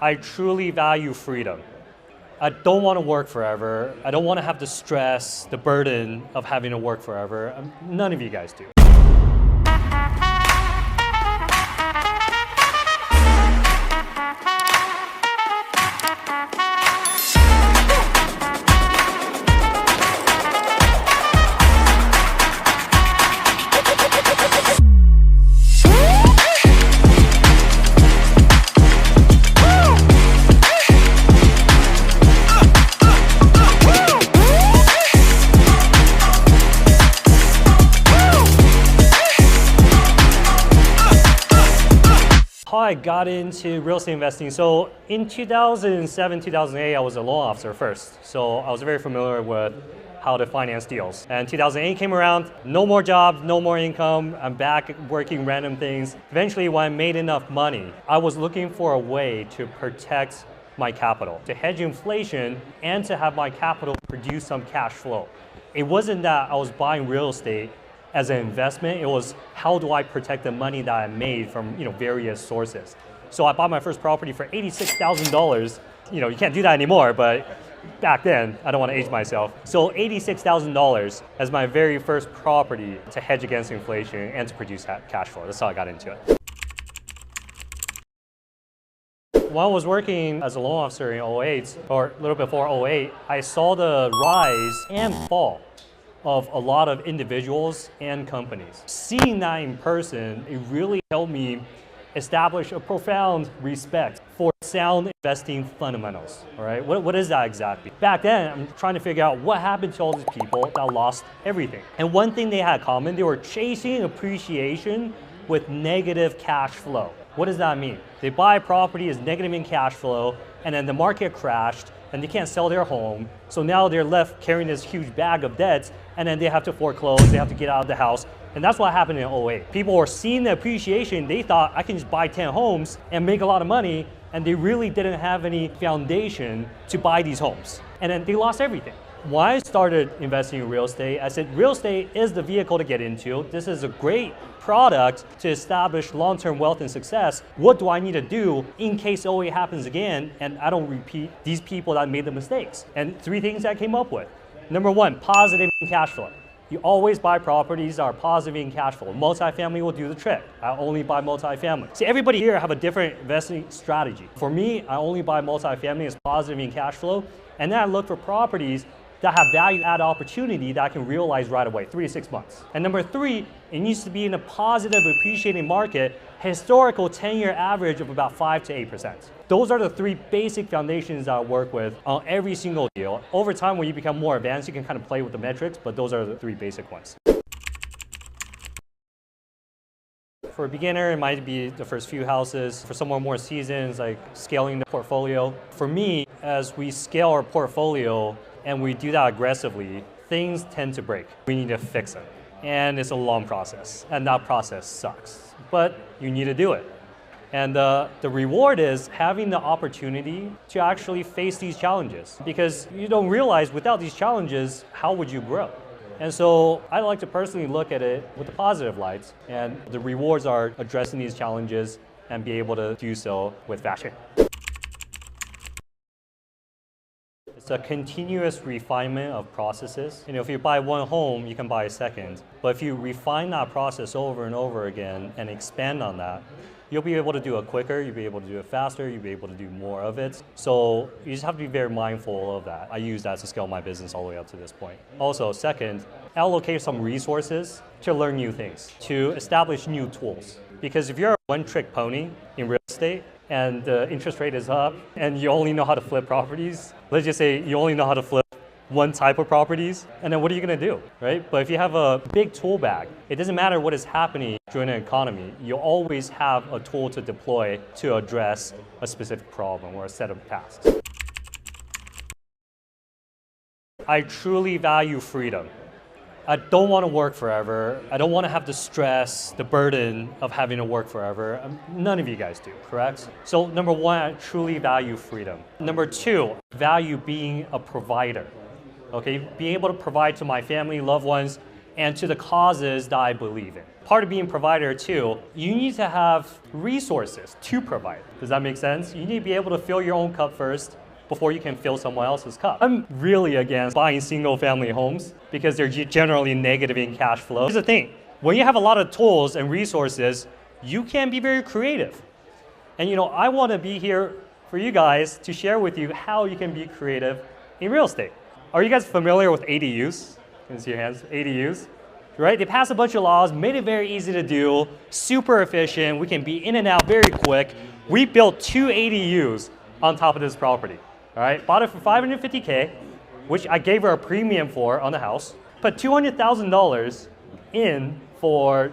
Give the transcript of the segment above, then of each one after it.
I truly value freedom. I don't want to work forever. I don't want to have the stress, the burden of having to work forever. None of you guys do. How I got into real estate investing. So in 2007, 2008, I was a loan officer first. So I was very familiar with how to finance deals. And 2008 came around, no more jobs, no more income. I'm back working random things. Eventually, when I made enough money, I was looking for a way to protect my capital, to hedge inflation, and to have my capital produce some cash flow. It wasn't that I was buying real estate as an investment, it was how do I protect the money that I made from various sources. So I bought my first property for $86,000. You can't do that anymore, but back then, I don't want to age myself. So $86,000 as my very first property to hedge against inflation and to produce cash flow. That's how I got into it. When I was working as a loan officer in 08, or a little before 08, I saw the rise and fall of a lot of individuals and companies. Seeing that in person, it really helped me establish a profound respect for sound investing fundamentals, all right? What is that exactly? Back then, I'm trying to figure out what happened to all these people that lost everything. And one thing they had in common, they were chasing appreciation with negative cash flow. What does that mean? They buy a property as negative in cash flow, and then the market crashed, and they can't sell their home. So now they're left carrying this huge bag of debts, and then they have to foreclose, they have to get out of the house. And that's what happened in 08. People were seeing the appreciation, they thought I can just buy 10 homes and make a lot of money, and they really didn't have any foundation to buy these homes. And then they lost everything. When I started investing in real estate, I said real estate is the vehicle to get into. This is a great product to establish long-term wealth and success. What do I need to do in case 08 happens again and I don't repeat these people that made the mistakes? And 3 things I came up with. Number 1, positive cash flow. You always buy properties that are positive in cash flow. Multifamily will do the trick. I only buy multifamily. See, everybody here have a different investing strategy. For me, I only buy multifamily as positive in cash flow, and then I look for properties that have value-add opportunity that I can realize right away, 3 to 6 months. And number 3, it needs to be in a positive appreciating market, historical 10-year average of about 5 to 8%. Those are the 3 basic foundations that I work with on every single deal. Over time, when you become more advanced, you can kind of play with the metrics, but those are the 3 basic ones. For a beginner, it might be the first few houses. For someone more seasoned, it's like scaling the portfolio. For me, as we scale our portfolio, and we do that aggressively, things tend to break. We need to fix it. And it's a long process, and that process sucks. But you need to do it. And the reward is having the opportunity to actually face these challenges. Because you don't realize without these challenges, how would you grow? And so I like to personally look at it with the positive lights. And the rewards are addressing these challenges and be able to do so with fashion. It's a continuous refinement of processes. If you buy one home, you can buy a second. But if you refine that process over and over again and expand on that, you'll be able to do it quicker, you'll be able to do it faster, you'll be able to do more of it. So you just have to be very mindful of that. I use that to scale my business all the way up to this point. Also, second, allocate some resources to learn new things, to establish new tools. Because if you're a one-trick pony in real estate, and the interest rate is up, and you only know how to flip properties. Let's just say you only know how to flip one type of properties, and then what are you gonna do, right? But if you have a big tool bag, it doesn't matter what is happening during an economy, you always have a tool to deploy to address a specific problem or a set of tasks. I truly value freedom. I don't want to work forever. I don't want to have the stress, the burden of having to work forever. None of you guys do, correct? So number 1, I truly value freedom. Number 2, value being a provider. Okay, being able to provide to my family, loved ones, and to the causes that I believe in. Part of being a provider too, you need to have resources to provide. Does that make sense? You need to be able to fill your own cup first before you can fill someone else's cup. I'm really against buying single family homes because they're generally negative in cash flow. Here's the thing, when you have a lot of tools and resources, you can be very creative. And I want to be here for you guys to share with you how you can be creative in real estate. Are you guys familiar with ADUs? Can you see your hands? ADUs, right? They passed a bunch of laws, made it very easy to do, super efficient. We can be in and out very quick. We built 2 ADUs on top of this property, all right? Bought it for $550K, which I gave her a premium for on the house. Put $200,000 in for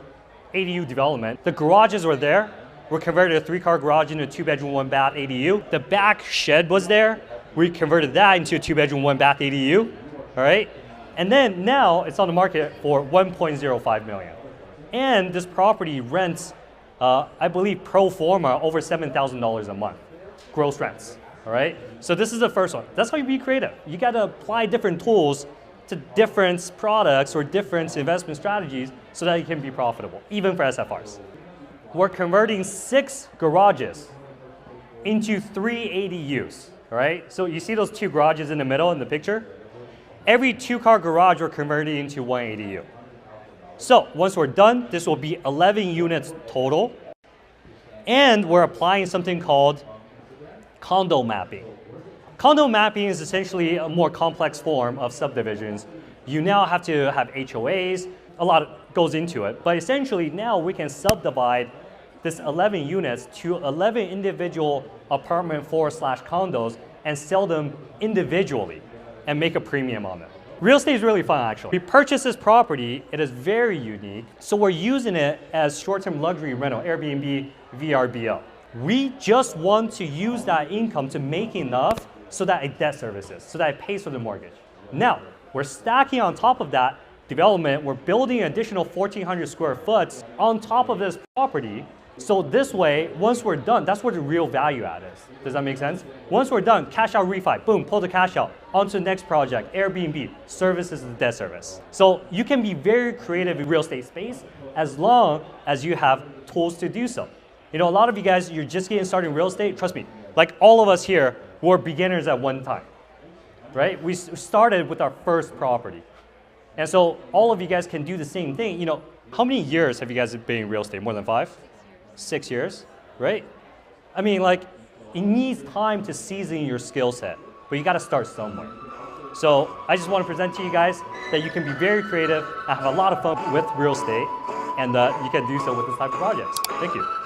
ADU development. The garages were there. We converted a 3-car garage into a 2-bedroom, 1-bath ADU. The back shed was there. We converted that into a 2-bedroom, 1-bath ADU, all right? And then now it's on the market for $1.05 million. And this property rents, I believe pro forma, over $7,000 a month, gross rents, all right? So this is the first one. That's how you be creative. You gotta apply different tools to different products or different investment strategies so that you can be profitable, even for SFRs. We're converting 6 garages into 3 ADUs, all right? So you see those 2 garages in the middle in the picture? Every 2-car garage we're converting into 1 ADU. So once we're done, this will be 11 units total. And we're applying something called condo mapping. Condo mapping is essentially a more complex form of subdivisions. You now have to have HOAs, a lot goes into it, but essentially now we can subdivide this 11 units to 11 individual apartment floors/condos and sell them individually and make a premium on them. Real estate is really fun actually. We purchased this property, it is very unique, so we're using it as short-term luxury rental, Airbnb, VRBO. We just want to use that income to make enough so that it debt services, so that it pays for the mortgage. Now, we're stacking on top of that development, we're building an additional 1,400 square foot on top of this property. So this way, once we're done, that's where the real value add is. Does that make sense? Once we're done, cash out refi, boom, pull the cash out, onto the next project, Airbnb, services the debt service. So you can be very creative in real estate space as long as you have tools to do so. A lot of you guys, you're just getting started in real estate, trust me, like all of us here, we're beginners at one time, right? We started with our first property. And so all of you guys can do the same thing. How many years have you guys been in real estate? More than 5? 6 years, right? I mean, like, it needs time to season your skill set, but you gotta start somewhere. So I just want to present to you guys that you can be very creative and have a lot of fun with real estate, and you can do so with this type of projects. Thank you.